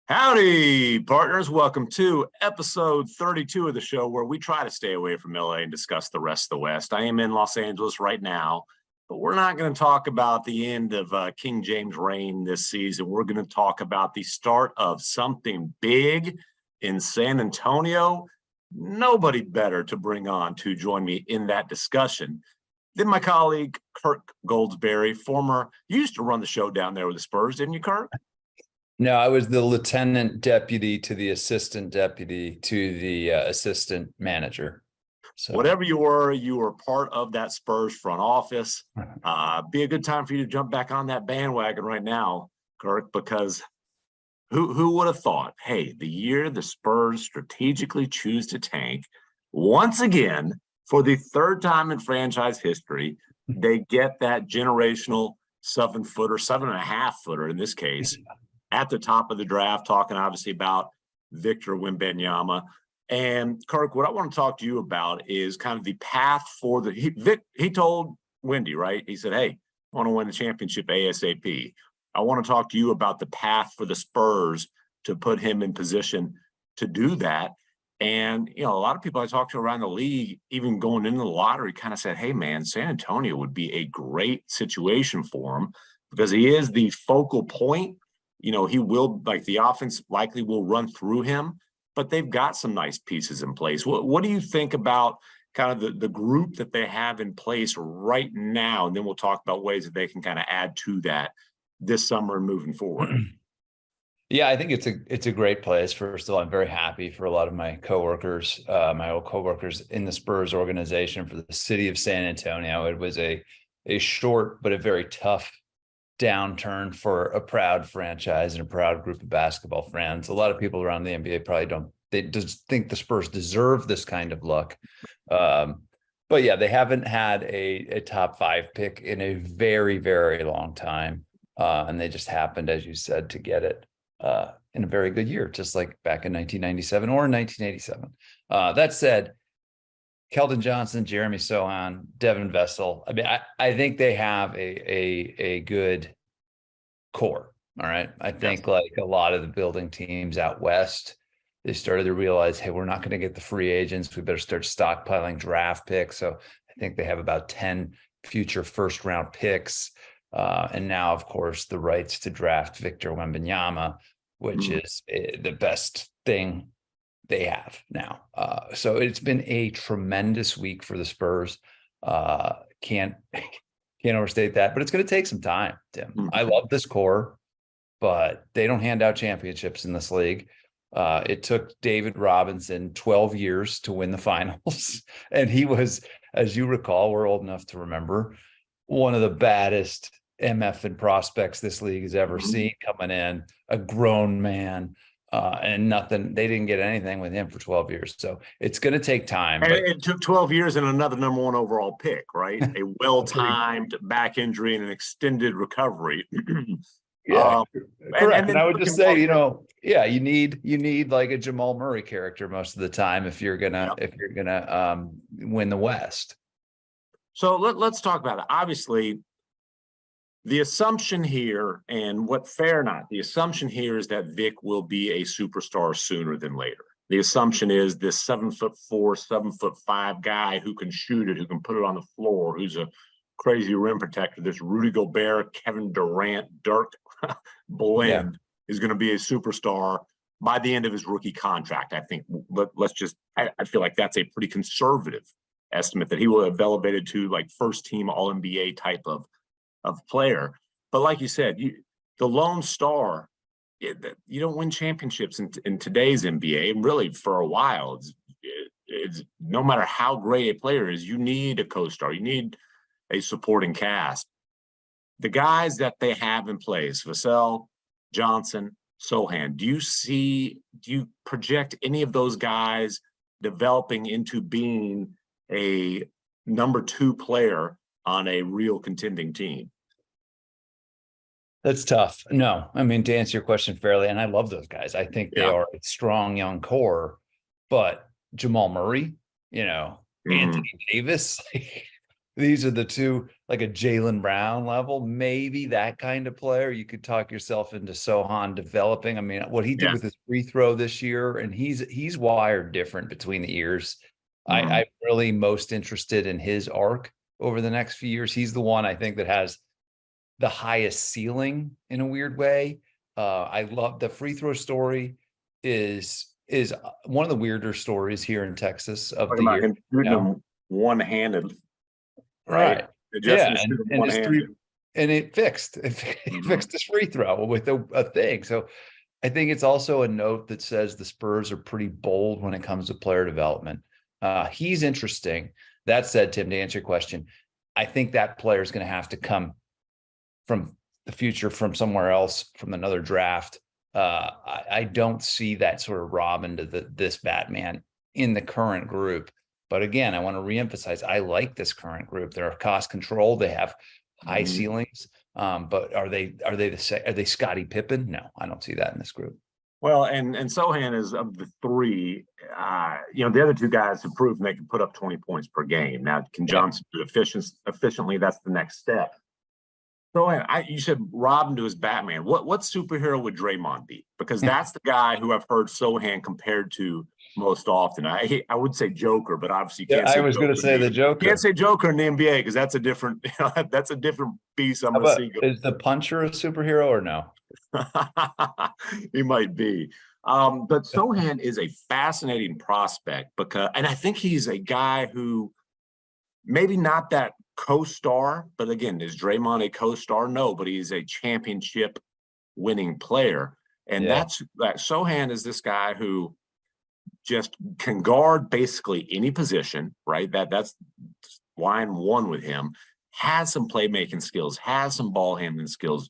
Howdy, partners. Welcome to episode 32 of the show where we try to stay away from LA and discuss the rest of the West. I am in Los Angeles right now, but we're not going to talk about the end of King James' reign this season. We're going to talk about the start of something big in San Antonio. Nobody better to bring on to join me in that discussion than my colleague, Kirk Goldsberry, you used to run the show down there with the Spurs, didn't you, Kirk? No, I was the lieutenant deputy to the assistant deputy to the assistant manager. So whatever you were part of that Spurs front office. Be a good time for you to jump back on that bandwagon right now, Kirk, because who would have thought, hey, the year the Spurs strategically choose to tank, once again, for the third time in franchise history, they get that generational 7-footer, 7.5-footer in this case, at the top of the draft, talking obviously about Victor Wembanyama. And Kirk, what I want to talk to you about is kind of the path for he told Wendy, right? He said, hey, I want to win the championship ASAP. I want to talk to you about the path for the Spurs to put him in position to do that. And, a lot of people I talked to around the league, even going into the lottery, kind of said, hey, man, San Antonio would be a great situation for him because he is the focal point. He will, the offense likely will run through him, but they've got some nice pieces in place. What do you think about kind of the group that they have in place right now? And then we'll talk about ways that they can kind of add to that this summer and moving forward. Yeah, I think it's a great place. First of all, I'm very happy for a lot of my coworkers, my old coworkers in the Spurs organization for the city of San Antonio. It was a short but a very tough downturn for a proud franchise and a proud group of basketball fans. A lot of people around the NBA probably just think the Spurs deserve this kind of luck. But yeah, they haven't had a top 5 pick in a very, very long time. And they just happened, as you said, to get it in a very good year, just like back in 1997 or 1987. That said, Keldon Johnson, Jeremy Sohan, Devin Vessel. I mean, I think they have a good core. All right. I think like a lot of the building teams out west, they started to realize, hey, we're not going to get the free agents. We better start stockpiling draft picks. So I think they have about 10 future first round picks. And now, of course, the rights to draft Victor Wembanyama, which is the best thing they have now. So it's been a tremendous week for the Spurs. Can't overstate that, but it's going to take some time, Tim. I love this core, but they don't hand out championships in this league. It took David Robinson 12 years to win the finals. And he was, as you recall, we're old enough to remember, one of the baddest MF and prospects this league has ever seen coming in, a grown man. And they didn't get anything with him for 12 years. So it's going to take time. And it took 12 years and another number 1 overall pick, right? A well-timed back injury and an extended recovery. Correct. And I would just say, you need like a Jamal Murray character most of the time if you're gonna win the West. So let's talk about it. Obviously, the assumption here, and the assumption here is that Vic will be a superstar sooner than later. The assumption is this 7'4", 7'5" guy who can shoot it, who can put it on the floor, who's a crazy rim protector. This Rudy Gobert, Kevin Durant, Dirk blend is going to be a superstar by the end of his rookie contract. I think I feel like that's a pretty conservative estimate that he will have elevated to like first team All NBA type of player. But like you said, the lone star, you don't win championships in today's NBA, and really for a while. It's no matter how great a player is, you need a co-star, you need a supporting cast. The guys that they have in place, Vassell, Johnson, Sohan, do you project any of those guys developing into being a number 2 player on a real contending team? That's tough. No, I mean, to answer your question fairly, and I love those guys. I think they are a strong young core, but Jamal Murray, Anthony Davis, these are the two, like a Jaylen Brown level, maybe that kind of player. You could talk yourself into Sohan developing. I mean, what he did with his free throw this year, and he's wired different between the ears. I'm really most interested in his arc over the next few years. He's the one I think that has the highest ceiling in a weird way. I love the free throw story is one of the weirder stories here in Texas of the year. Him shooting them one-handed. Right. Just and his three, and it fixed his free throw with a thing. So I think it's also a note that says the Spurs are pretty bold when it comes to player development. He's interesting. That said, Tim, to answer your question, I think that player is going to have to come from the future, from somewhere else, from another draft. I don't see that sort of Robin to this Batman in the current group. But again, I want to reemphasize, I like this current group. They're cost control. They have high ceilings. But are they Scottie Pippen? No, I don't see that in this group. Well, and Sohan is, of the three, the other two guys have proven they can put up 20 points per game. Now, can Johnson do it efficiently? That's the next step. So you said Robin to his Batman. What superhero would Draymond be? Because that's the guy who I've heard Sohan compared to most often. I would say Joker, but obviously you can't say I was going to say the Joker. You can't say Joker in the NBA because that's a different that's a different piece. I'm going to see. Is the puncher a superhero or no? He might be. But Sohan is a fascinating prospect and I think he's a guy who maybe not that co-star, but again, is Draymond a co-star? No, but he's a championship winning player. And that Sohan is this guy who just can guard basically any position, right? That's line one with him, has some playmaking skills, has some ball handling skills.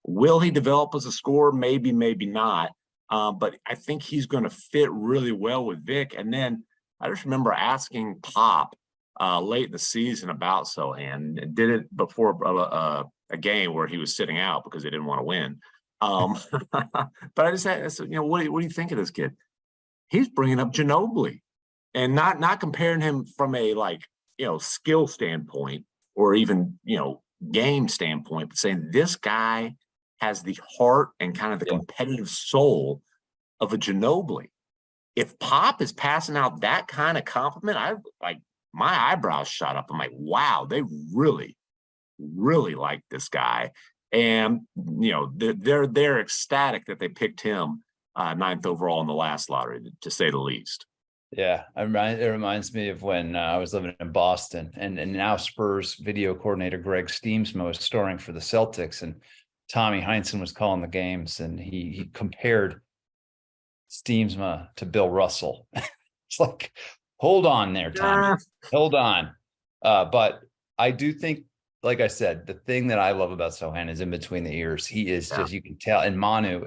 Will he develop as a scorer? Maybe, maybe not. But I think he's going to fit really well with Vic. And then I just remember asking Pop late in the season about Sohan, and did it before a game where he was sitting out because they didn't want to win. But I just said, what do you think of this kid? He's bringing up Ginobili, and not comparing him from a skill standpoint or even game standpoint, but saying this guy has the heart and kind of the competitive soul of a Ginobili. If Pop is passing out that kind of compliment, my eyebrows shot up. I'm like, wow, they really, really like this guy. And, they're ecstatic that they picked him 9th overall in the last lottery, to say the least. Yeah, it reminds me of when I was living in Boston, and now Spurs video coordinator Greg Steamsma was storing for the Celtics, and Tommy Heinsohn was calling the games, and he compared Steamsma to Bill Russell. It's like, hold on there, Tommy. Hold on. But I do think, like I said, the thing that I love about Sohan is in between the ears. He is just, you can tell. And Manu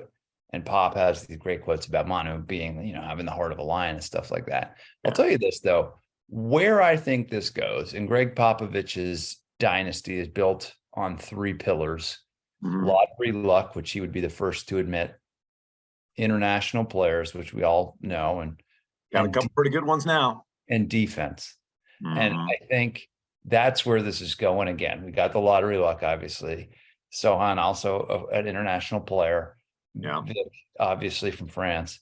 and Pop has these great quotes about Manu being, having the heart of a lion and stuff like that. I'll tell you this, though, where I think this goes, and Greg Popovich's dynasty is built on 3 pillars: lottery luck, which he would be the first to admit, international players, which we all know, and got a couple pretty good ones now, and defense. And I think that's where this is going. Again, we got the lottery luck, obviously. Sohan also an international player, Vic, obviously from France.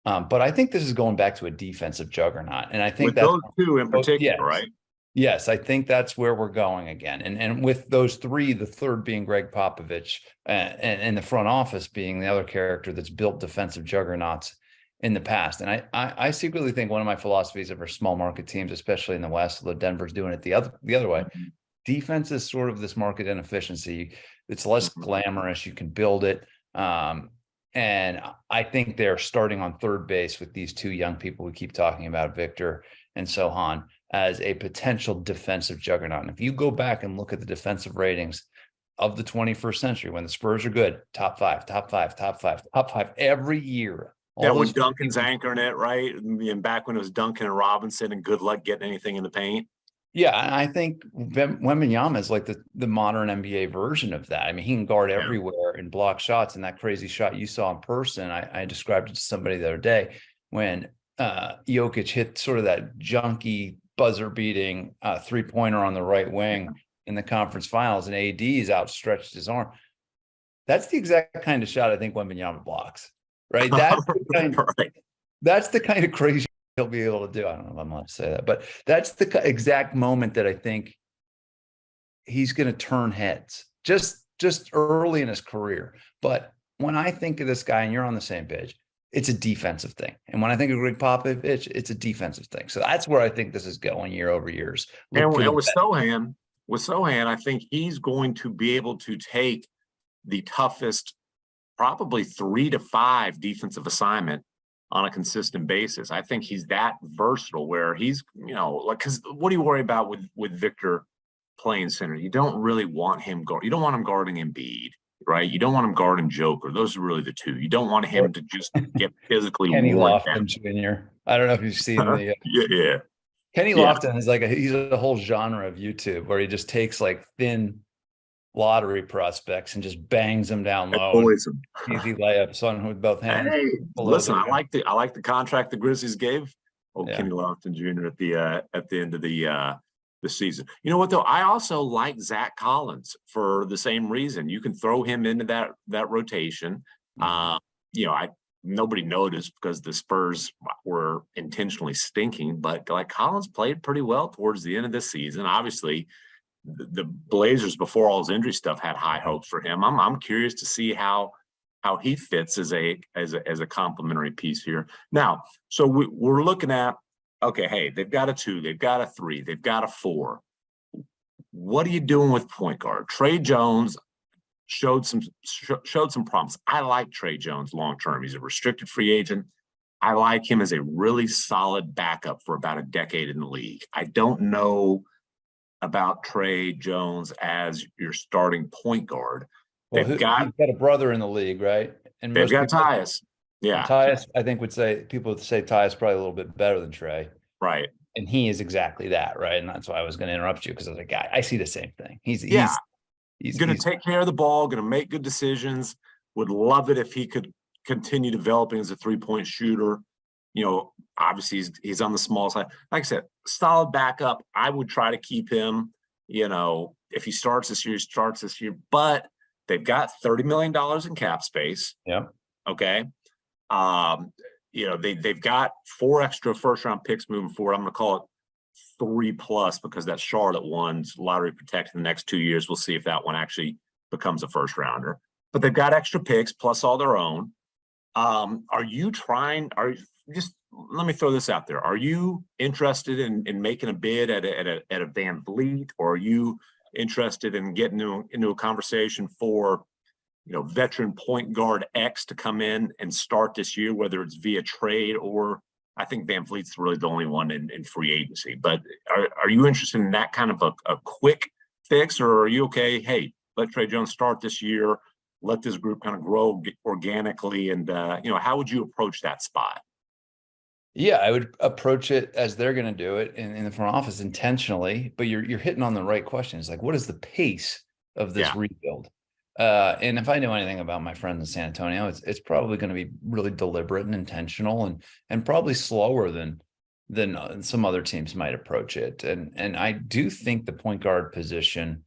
But I think this is going back to a defensive juggernaut, and I think with that's those two in particular, right? Yes, I think that's where we're going again. And with those 3, the third being Greg Popovich, and the front office being the other character that's built defensive juggernauts in the past. And I secretly think one of my philosophies of our small market teams, especially in the West, although Denver's doing it the other way, defense is sort of this market inefficiency. It's less glamorous. You can build it. And I think they're starting on third base with these 2 young people we keep talking about, Victor and Sohan, as a potential defensive juggernaut. And if you go back and look at the defensive ratings of the 21st century, when the Spurs are good, top 5 every year. When Duncan's anchoring it, right? And back when it was Duncan and Robinson, and good luck getting anything in the paint. Yeah, and I think Wembanyama is like the modern NBA version of that. I mean, he can guard everywhere and block shots. And that crazy shot you saw in person, I described it to somebody the other day when Jokic hit sort of that junky buzzer beating 3-pointer on the right wing in the conference finals, and AD's outstretched his arm. That's the exact kind of shot I think Wembanyama blocks, right? That's the kind, Right. that's the kind of crazy he'll be able to do. I don't know if I'm allowed to say that, but that's the exact moment that I think he's going to turn heads just early in his career. But when I think of this guy, and you're on the same page, it's a defensive thing. And when I think of Greg Popovich, it's a defensive thing. So that's where I think this is going year over years. And with Sohan, I think he's going to be able to take the toughest, probably 3 to 5 defensive assignment on a consistent basis. I think he's that versatile where he's, like, because what do you worry about with Victor playing center? You don't really want him you don't want him guarding Embiid, right? You don't want him guarding Joker. Those are really the two. You don't want him to just get physically Kenny worn Lofton Jr. I don't know if you've seen the yeah. Kenny Lofton is like he's a whole genre of YouTube where he just takes like thin lottery prospects and just bangs them down low. Easy layups on with both hands. Hey, listen, I like the contract the Grizzlies gave Kenny Lofton Jr. at the end of the season. You know what though? I also like Zach Collins for the same reason. You can throw him into that rotation. Nobody noticed because the Spurs were intentionally stinking, but like Collins played pretty well towards the end of this season. Obviously, the Blazers before all his injury stuff had high hopes for him. I'm curious to see how he fits as a complementary piece here. Now, so we're looking at, okay, hey, they've got a 2, they've got a 3, they've got a 4. What are you doing with point guard? Trey Jones showed some promise. I like Trey Jones long term. He's a restricted free agent. I like him as a really solid backup for about a decade in the league. I don't know about Trey Jones as your starting point guard. Well, he's got a brother in the league, right? And they've got Tyus. Yeah. Tyus, I think people would say Tyus probably a little bit better than Trey. Right. And he is exactly that, right? And that's why I was going to interrupt you because I was like, I see the same thing. He's going to take care of the ball, going to make good decisions. Would love it if he could continue developing as a 3-point shooter. Obviously he's on the small side. Like I said, solid backup. I would try to keep him, if he starts this year, he starts this year. But they've got $30 million in cap space. Yeah. Okay. They've got 4 extra first-round picks moving forward. I'm going to call it 3+ because that Charlotte one's lottery protected the next 2 years. We'll see if that one actually becomes a first rounder. But they've got extra picks plus all their own. Let me throw this out there. Are you interested in making a bid at a Van Vliet, or are you interested in getting into a conversation for veteran point guard X to come in and start this year, whether it's via trade or I think Van Vliet's really the only one in free agency. But are you interested in that kind of a quick fix, or are you okay? Hey, let Trey Jones start this year. Let this group kind of grow organically. And, how would you approach that spot? Yeah, I would approach it as they're going to do it in the front office intentionally, but you're hitting on the right questions. Like, what is the pace of this rebuild? And if I know anything about my friends in San Antonio, it's probably going to be really deliberate and intentional and probably slower than some other teams might approach it. And I do think the point guard position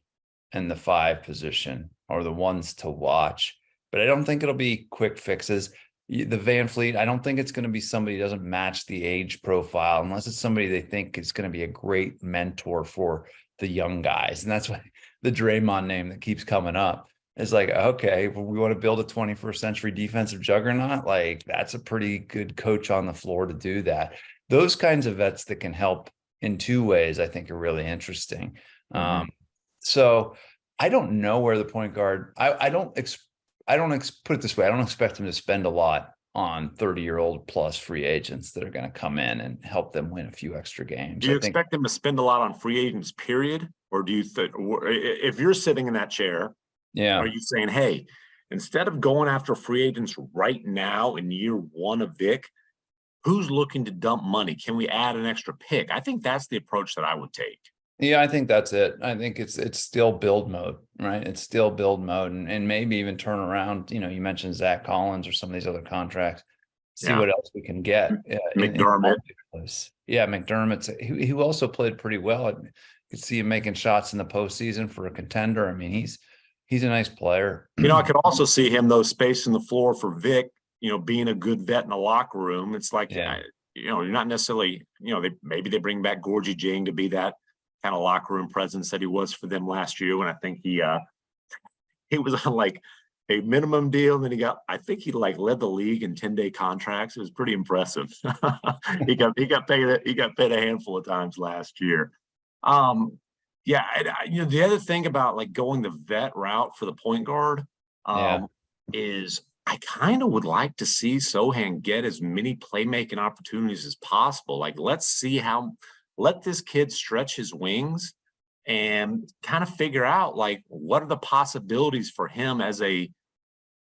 and the 5 position are the ones to watch, but I don't think it'll be quick fixes. The Van Vliet, I don't think it's going to be somebody who doesn't match the age profile unless it's somebody they think is going to be a great mentor for the young guys. And that's why the Draymond name that keeps coming up is like, okay, well, we want to build a 21st century defensive juggernaut. Like, that's a pretty good coach on the floor to do that. Those kinds of vets that can help in 2 ways, I think, are really interesting. Mm-hmm. So I don't know where the point guard, I don't put it this way. I don't expect them to spend a lot on 30-year-old plus free agents that are going to come in and help them win a few extra games. Do you expect them to spend a lot on free agents, period? Or do you think, if you're sitting in that chair, are you saying, hey, instead of going after free agents right now in year 1 of Vic, who's looking to dump money? Can we add an extra pick? I think that's the approach that I would take. Yeah, I think that's it. I think it's still build mode, right? It's still build mode and maybe even turn around. You mentioned Zach Collins or some of these other contracts. see what else we can get. McDermott. Yeah, McDermott's who also played pretty well. I could see him making shots in the postseason for a contender. I mean, he's a nice player. I could also see him though spacing the floor for Vic. Being a good vet in the locker room. It's like, you're not necessarily, maybe they bring back Gorgie Jing to be that kind of locker room presence that he was for them last year. And I think he was on like a minimum deal. And then I think he like led the league in 10-day contracts. It was pretty impressive. he got paid a handful of times last year. The other thing about like going the vet route for the point guard is I kind of would like to see Sohan get as many playmaking opportunities as possible. Like, let this kid stretch his wings and kind of figure out like what are the possibilities for him as I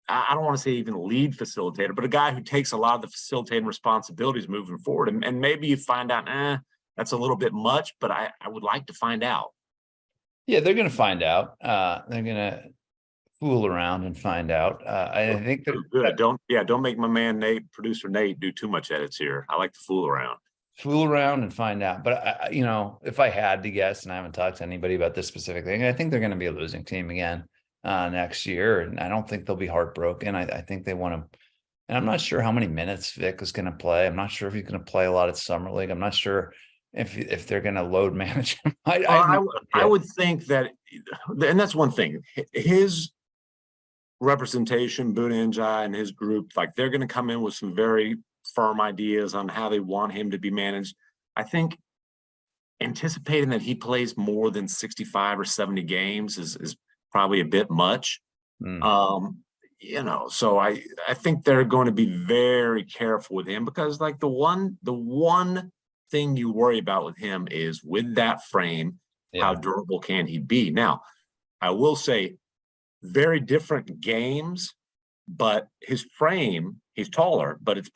don't want to say even lead facilitator, but a guy who takes a lot of the facilitating responsibilities moving forward. And maybe you find out, that's a little bit much, but I would like to find out. Yeah, they're going to find out. They're going to fool around and find out. I think good. Don't make my man producer Nate do too much edits here. I like to fool around. Fool around and find out. But if I had to guess, and I haven't talked to anybody about this specific thing, I think they're going to be a losing team again next year, and I don't think they'll be heartbroken. I think they want to. And I'm not sure how many minutes Vic is going to play. I'm not sure if he's going to play a lot at Summer League. I'm not sure if they're going to load manage him. I would think that, and that's one thing. His representation, Boone-Njai and his group, like they're going to come in with some very firm ideas on how they want him to be managed. I think anticipating that he plays more than 65 or 70 games is probably a bit much. So I think they're going to be very careful with him because like the one thing you worry about with him is with that frame, how durable can he be? Now, I will say very different games, but his frame, he's taller, but it's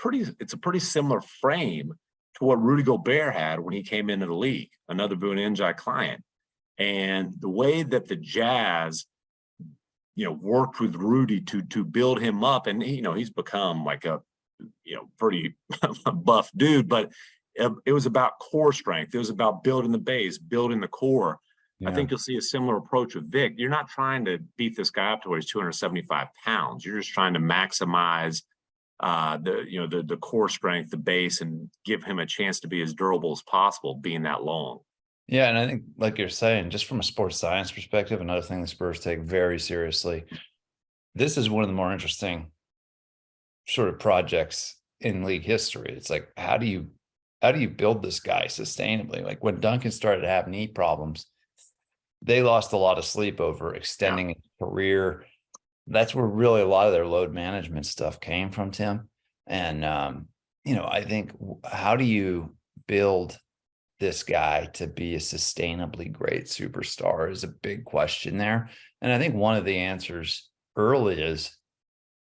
a pretty similar frame to what Rudy Gobert had when he came into the league, another Boone-Njai client. And the way that the Jazz, worked with Rudy to build him up, and he's become like a, pretty buff dude, but it was about core strength. It was about building the base, building the core. I think you'll see a similar approach with Vic. You're not trying to beat this guy up to where he's 275 pounds. You're just trying to maximize the core strength, the base, and give him a chance to be as durable as possible, being that long. Yeah, and I think, like you're saying, just from a sports science perspective, another thing the Spurs take very seriously. This is one of the more interesting sort of projects in league history. It's like, how do you build this guy sustainably? Like when Duncan started to have knee problems, they lost a lot of sleep over extending his career. That's where really a lot of their load management stuff came from, Tim. And, I think how do you build this guy to be a sustainably great superstar is a big question there. And I think one of the answers early is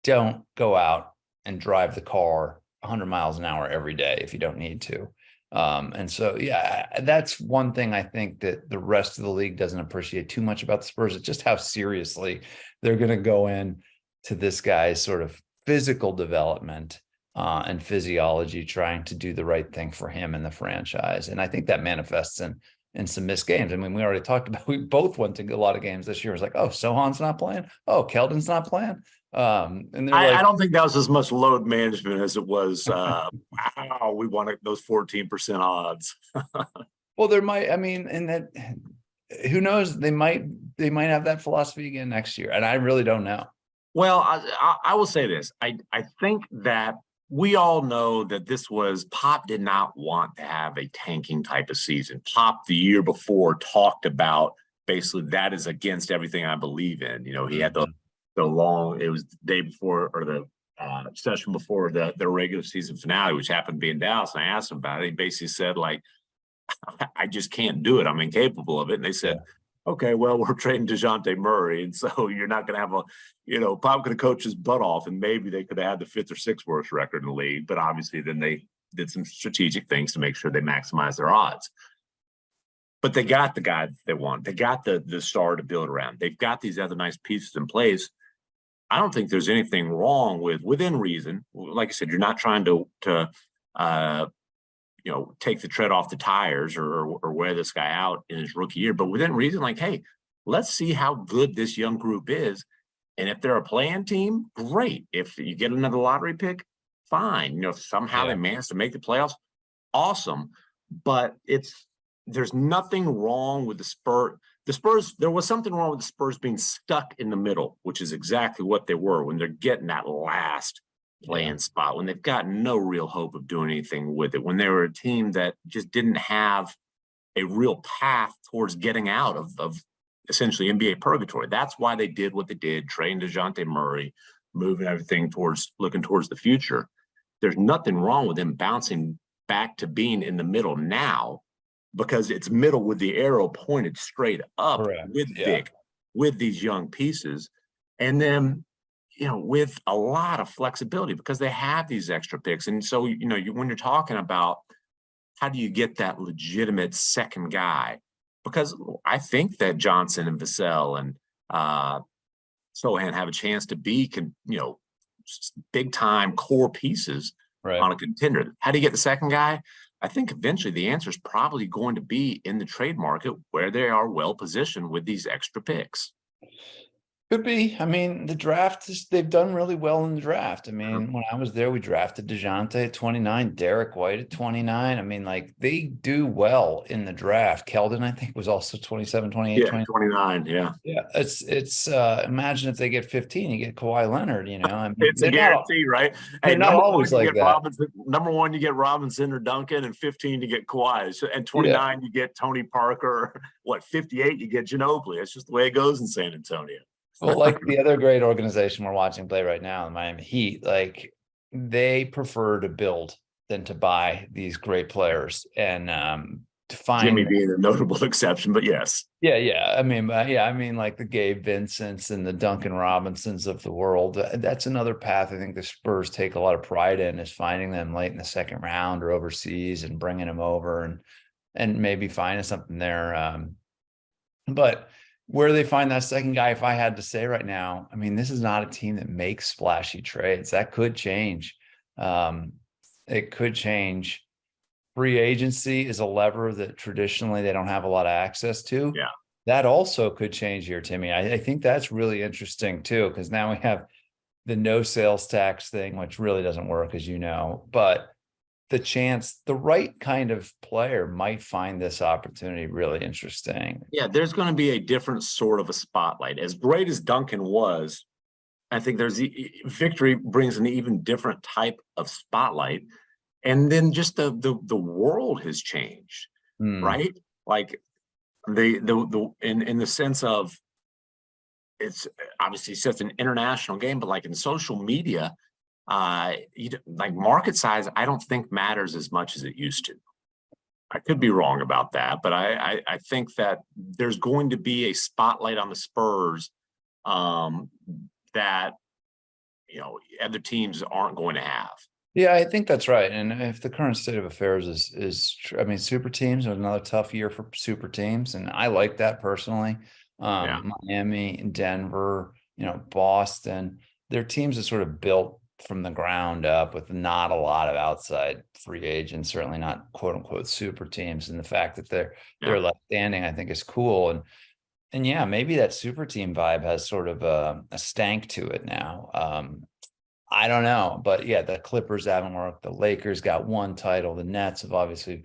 don't go out and drive the car 100 miles an hour every day if you don't need to. And so, that's one thing I think that the rest of the league doesn't appreciate too much about the Spurs. It's just how seriously they're going to go in to this guy's sort of physical development and physiology, trying to do the right thing for him and the franchise. And I think that manifests in some missed games. I mean, we already talked about, we both went to a lot of games this year. It's like, oh, Sohan's not playing. Oh, Keldon's not playing. And I don't think that was as much load management as it was. Wow, we wanted those 14% odds. Well, there might, and that, who knows? They might have that philosophy again next year, and I really don't know. Well, I will say this: I think that we all know that Pop did not want to have a tanking type of season. Pop the year before talked about basically that is against everything I believe in. He had it was the day before or the session before the regular season finale, which happened to be in Dallas. And I asked him about it. He basically said, like, I just can't do it. I'm incapable of it. And they said, okay, well, we're trading DeJounte Murray. And so you're not going to have Pop could have coached his butt off and maybe they could have had the 5th or 6th worst record in the league. But obviously then they did some strategic things to make sure they maximize their odds. But they got the guy that they want. They got the star to build around. They've got these other nice pieces in place. I don't think there's anything wrong with within reason. Like I said, you're not trying to uh, take the tread off the tires or wear this guy out in his rookie year, but within reason, like, hey, let's see how good this young group is. And if they're a playing team, great. If you get another lottery pick, fine. If somehow they manage to make the playoffs, awesome. But there's nothing wrong with the Spurs. The Spurs, there was something wrong with the Spurs being stuck in the middle, which is exactly what they were when they're getting that last playing spot, when they've got no real hope of doing anything with it, when they were a team that just didn't have a real path towards getting out of essentially NBA purgatory. That's why they did what they did, trading DeJounte Murray, moving everything looking towards the future. There's nothing wrong with them bouncing back to being in the middle now, because it's middle with the arrow pointed straight up. Correct. With Vic, with these young pieces. And then, with a lot of flexibility because they have these extra picks. And so, when you're talking about how do you get that legitimate second guy, because I think that Johnson and Vassell and Sohan have a chance to be, big time core pieces on a contender. How do you get the second guy? I think eventually the answer is probably going to be in the trade market where they are well positioned with these extra picks. Could be. I mean, the draft they've done really well in the draft. I mean, when I was there, we drafted DeJounte at 29, Derek White at 29. I mean, like, they do well in the draft. Keldon, I think, was also 27, 28, 29. Yeah. It's imagine if they get 15, you get Kawhi Leonard, I mean, it's a guarantee, right? Hey, not always like that. Number 1, you get Robinson or Duncan, and 15, you get Kawhi. So, and 29, you get Tony Parker. 58, you get Ginobili. It's just the way it goes in San Antonio. Well, like the other great organization we're watching play right now, the Miami Heat, like, they prefer to build than to buy these great players. And to find Jimmy being a notable exception, but yes. Yeah. I mean, like the Gabe Vincents and the Duncan Robinsons of the world. That's another path I think the Spurs take a lot of pride in, is finding them late in the second round or overseas and bringing them over and maybe finding something there. But where they find that second guy, if I had to say right now, I mean, this is not a team that makes splashy trades. That could change. It could change. Free agency is a lever that traditionally they don't have a lot of access to. Yeah. That also could change here, Timmy. I think that's really interesting too, because now we have the no sales tax thing, which really doesn't work, as you know, but the right kind of player might find this opportunity really interesting. Yeah, there's going to be a different sort of a spotlight. As great as Duncan was, I think victory brings an even different type of spotlight. And then just the world has changed, right? Like in the sense of, it's obviously such an international game, but like in social media, like market size, I don't think matters as much as it used to. I could be wrong about that, but I think that there's going to be a spotlight on the Spurs that other teams aren't going to have. Yeah, I think that's right. And if the current state of affairs is I mean, super teams, another tough year for super teams, and I like that personally. Miami, Denver, Boston, they're teams that sort of built from the ground up with not a lot of outside free agents, certainly not quote unquote super teams. And the fact that they're left standing, I think, is cool. And yeah, maybe that super team vibe has sort of a stank to it now. I don't know, but yeah, the Clippers haven't worked. The Lakers got one title. The Nets have obviously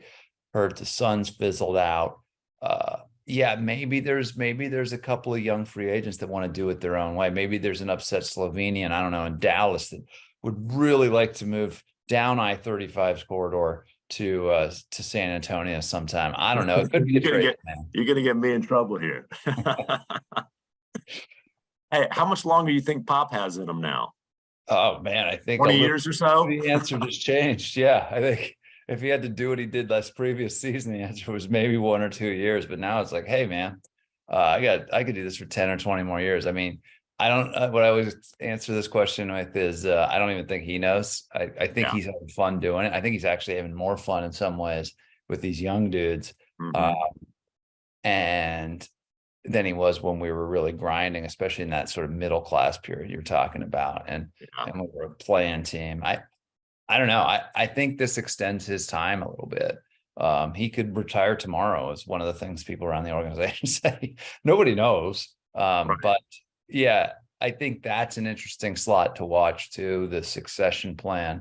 hurt. The Suns fizzled out. Yeah, maybe there's a couple of young free agents that want to do it their own way. Maybe there's an upset Slovenian, I don't know, in Dallas that would really like to move down I-35's corridor to San Antonio sometime. I don't know. It could be a trade. You're gonna get me in trouble here. Hey, how much longer do you think Pop has in him now? Oh man, I think 20 years or so. The answer just changed. Yeah, I think if he had to do what he did last previous season, the answer was maybe 1 or 2 years. But now it's like, hey man, I could do this for 10 or 20 more years. I mean, I don't. What I always answer this question with is I don't even think he knows. I think he's having fun doing it. I think he's actually having more fun in some ways with these young dudes. And than he was when we were really grinding, especially in that sort of middle class period you're talking about. And we were a playing team. I don't know. I think this extends his time a little bit. He could retire tomorrow is one of the things people around the organization say. Nobody knows. But yeah, I think that's an interesting slot to watch too. The succession plan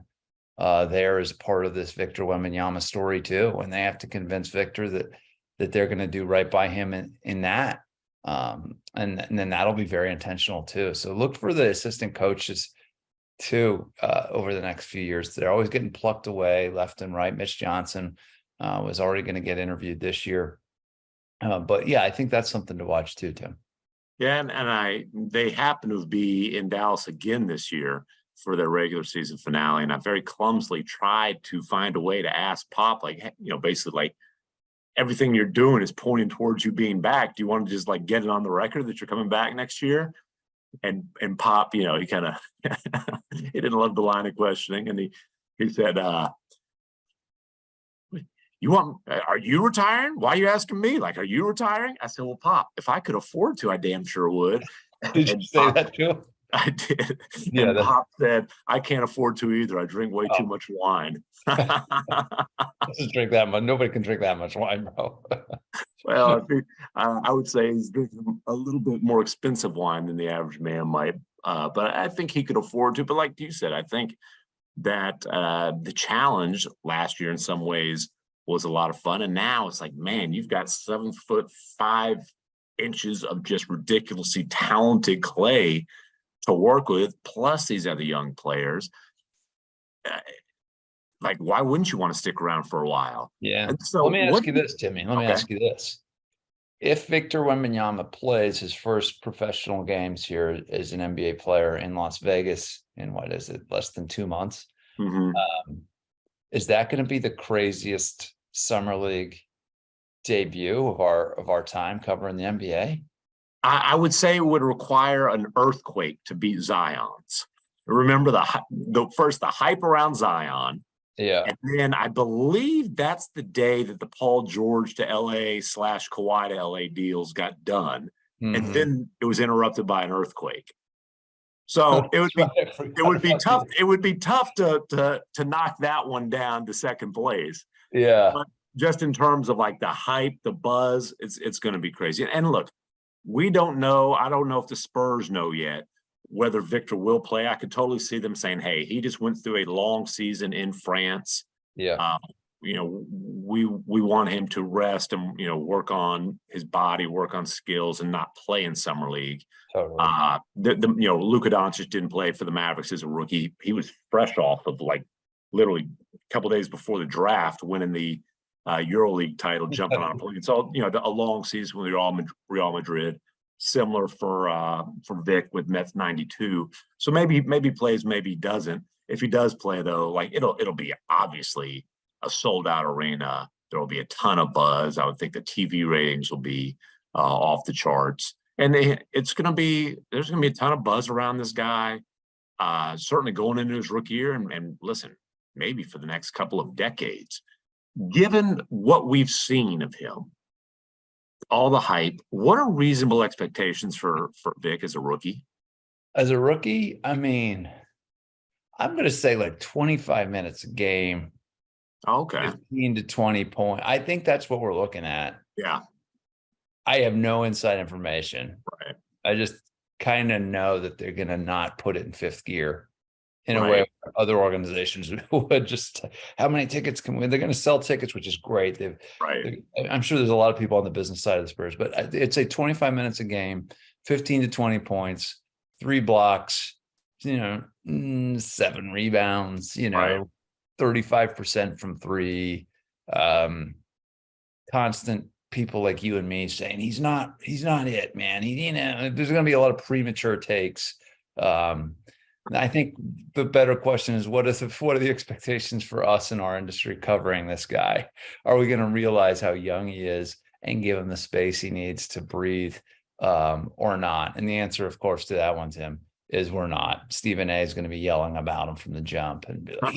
there is part of this Victor Wembanyama story too. And they have to convince Victor that they're going to do right by him in that. And then that'll be very intentional too. So look for the assistant coaches too over the next few years. They're always getting plucked away left and right. Mitch Johnson was already going to get interviewed this year. But yeah, I think that's something to watch too, Tim. Yeah, and they happen to be in Dallas again this year for their regular season finale. And I very clumsily tried to find a way to ask Pop, like, you know, basically like, everything you're doing is pointing towards you being back. Do you want to just like get it on the record that you're coming back next year? And Pop, you know, he kind of he didn't love the line of questioning, and he said, "Are you retiring? Why are you asking me? Like, are you retiring?" I said, "Well, Pop, if I could afford to, I damn sure would." Did you say that too? I did. Yeah, and Pop said, "I can't afford to either. I drink way too much wine." Just drink that much. Nobody can drink that much wine, bro. Well, I think I would say he's drinking a little bit more expensive wine than the average man might, but I think he could afford to. But like you said, I think that the challenge last year in some ways was a lot of fun, and now it's like, man, you've got 7'5" of just ridiculously talented clay to work with, plus these other young players. Like, why wouldn't you want to stick around for a while? Yeah. And so let me ask you this, Timmy. Let me ask you this. If Victor Wembanyama plays his first professional games here as an NBA player in Las Vegas in what is it, less than 2 months? Is that going to be the craziest summer league debut of our time covering the NBA? I would say it would require an earthquake to beat Zion's. Remember the hype around Zion. Yeah. And then I believe that's the day that the Paul George to LA / Kawhi to LA deals got done. And then it was interrupted by an earthquake. So it would be tough. It would be tough to knock that one down to second place. Yeah. But just in terms of like the hype, the buzz, it's going to be crazy. And look, we don't know. I don't know if the Spurs know yet whether Victor will play. I could totally see them saying, "Hey, he just went through a long season in France. Yeah. You know, we want him to rest and, you know, work on his body, work on skills, and not play in summer league." Totally. You know, Luka Doncic didn't play for the Mavericks as a rookie. He was fresh off of like literally a couple days before the draft, winning the EuroLeague title, jumping on a plane. So, you know, a long season with Real Madrid. Similar for Vic with Mets 92. So maybe plays, maybe doesn't. If he does play though, like it'll be obviously a sold out arena. There will be a ton of buzz. I would think the TV ratings will be off the charts, and there's going to be a ton of buzz around this guy. Certainly going into his rookie year, and listen, maybe for the next couple of decades, given what we've seen of him. All the hype. What are reasonable expectations for Vic as a rookie? As a rookie, I mean, I'm going to say like 25 minutes a game. Okay. 15 to 20 points. I think that's what we're looking at. Yeah. I have no inside information. Right. I just kind of know that they're going to not put it in fifth gear in a way other organizations would. Just how many tickets can we? They're going to sell tickets, which is great. I'm sure there's a lot of people on the business side of the Spurs, but it's a 25 minutes a game, 15 to 20 points, 3 blocks, you know, 7 rebounds, you know, 35% from 3, constant people like you and me saying he's not it, man. You know, there's going to be a lot of premature takes. I think the better question is what are the expectations for us in our industry covering this guy? Are we going to realize how young he is and give him the space he needs to breathe, or not? And the answer, of course, to that one, Tim, is we're not. Stephen A is going to be yelling about him from the jump and be like,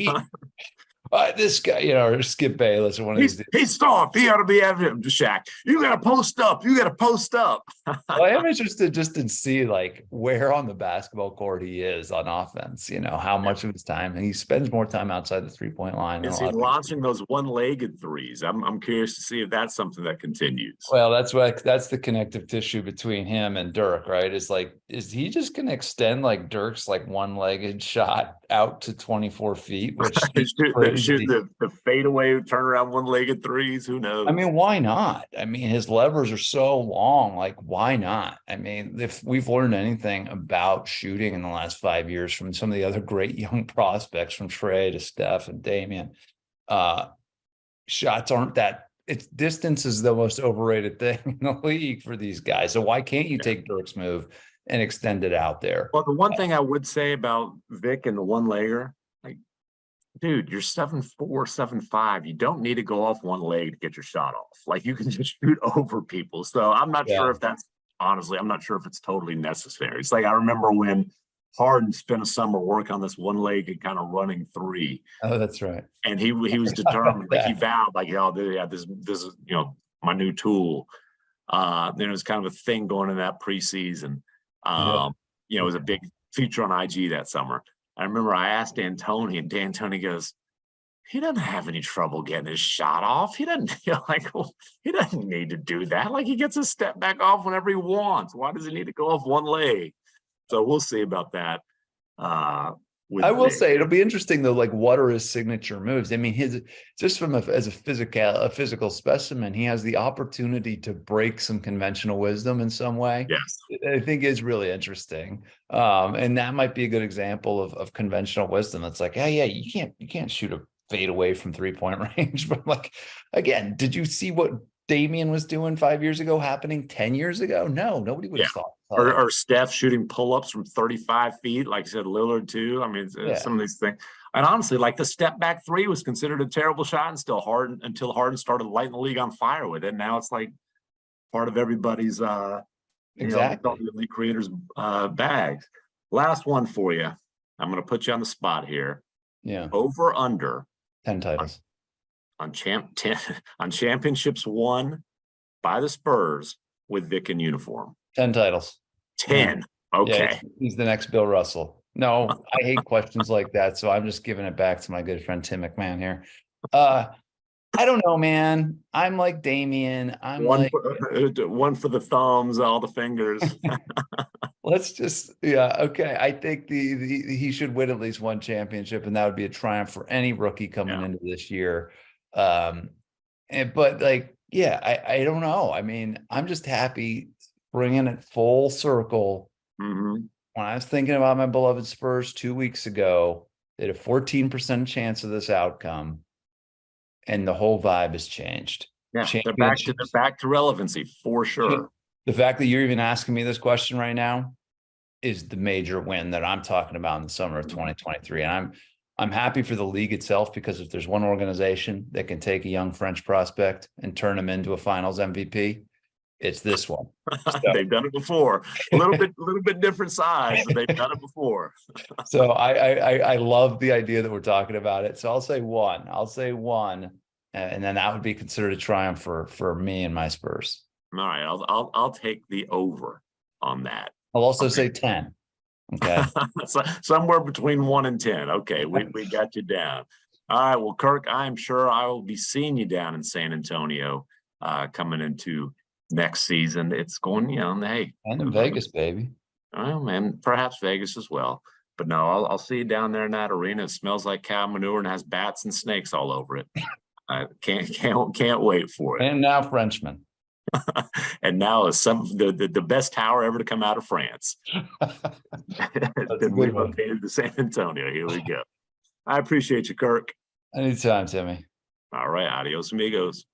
this guy, or Skip Bayless or one of these. He's soft. He ought to be having Shaq. You got to post up. You got to post up. Well, I am interested just to see like where on the basketball court he is on offense. How much of his time, and he spends more time outside the 3-point line. Is he launching those one-legged threes? I'm curious to see if that's something that continues. Well, that's the connective tissue between him and Dirk, right? Is he just going to extend like Dirk's like one-legged shot out to 24 feet? Which shoot the fadeaway turnaround one-legged threes. Who knows? I mean, why not? I mean, his levers are so long. Like, why not? I mean, if we've learned anything about shooting in the last 5 years from some of the other great young prospects, from Trey to Steph and Damian, shots aren't that. It's distance is the most overrated thing in the league for these guys. So why can't you take Dirk's move and extend it out there? Well, the one thing I would say about Vic and the one-legger, like, dude, you're 7'4", 7'5". You don't need to go off one leg to get your shot off. Like, you can just shoot over people. So I'm not sure if that's, honestly, I'm not sure if it's totally necessary. It's like, I remember when Harden spent a summer working on this one-legged kind of running three. Oh, that's right. And he was determined, like he vowed, like, this is, my new tool. Then it was kind of a thing going in that preseason. It was a big feature on IG that summer. I remember I asked D'Antoni, and D'Antoni goes, he doesn't have any trouble getting his shot off. He doesn't he doesn't need to do that. Like, he gets a step back off whenever he wants. Why does he need to go off one leg? So we'll see about that. I will say it'll be interesting though. Like, what are his signature moves? I mean, as a physical specimen, he has the opportunity to break some conventional wisdom in some way. Yes, I think is really interesting, and that might be a good example of conventional wisdom. It's like, you can't shoot a fade away from 3-point range. But like, again, did you see what Damian was doing 5 years ago happening 10 years ago? No, nobody would have thought. Or Steph shooting pull-ups from 35 feet, like I said, Lillard too. I mean, some of these things. And honestly, like, the step back three was considered a terrible shot until Harden started lighting the league on fire with it. Now it's like part of everybody's exactly the elite creators bags. Last one for you. I'm going to put you on the spot here. Yeah. Over under 10 titles on championships won by the Spurs with Vic in uniform. 10 titles. 10. Okay. Yeah, he's the next Bill Russell. No, I hate questions like that. So I'm just giving it back to my good friend Tim McMahon here. I don't know, man. I'm like Damian. One for the thumbs, all the fingers. Let's just, okay. I think he should win at least one championship, and that would be a triumph for any rookie coming into this year. But like, I don't know. I mean, I'm just happy bringing it full circle. Mm-hmm. When I was thinking about my beloved Spurs 2 weeks ago, they had a 14% chance of this outcome, and the whole vibe has changed. Yeah, they're back to relevancy for sure. The fact that you're even asking me this question right now is the major win that I'm talking about in the summer of 2023. And I'm happy for the league itself, because if there's one organization that can take a young French prospect and turn him into a finals MVP, it's this one. So, they've done it before. A little bit different size, but they've done it before. So I love the idea that we're talking about it. So I'll say one. And then that would be considered a triumph for me and my Spurs. All right, I'll take the over on that. I'll also say 10. Okay. Somewhere between 1 and 10. Okay, we got you down. All right, well, Kirk, I'm sure I will be seeing you down in San Antonio coming into next season. It's going, hey. And in Vegas, baby. Oh, man, perhaps Vegas as well. But no, I'll see you down there in that arena. It smells like cow manure and has bats and snakes all over it. I can't wait for it. And now Frenchman. And now is the best tower ever to come out of France. We've updated to San Antonio. Here we go. I appreciate you, Kirk. Anytime, Timmy. All right. Adios, amigos.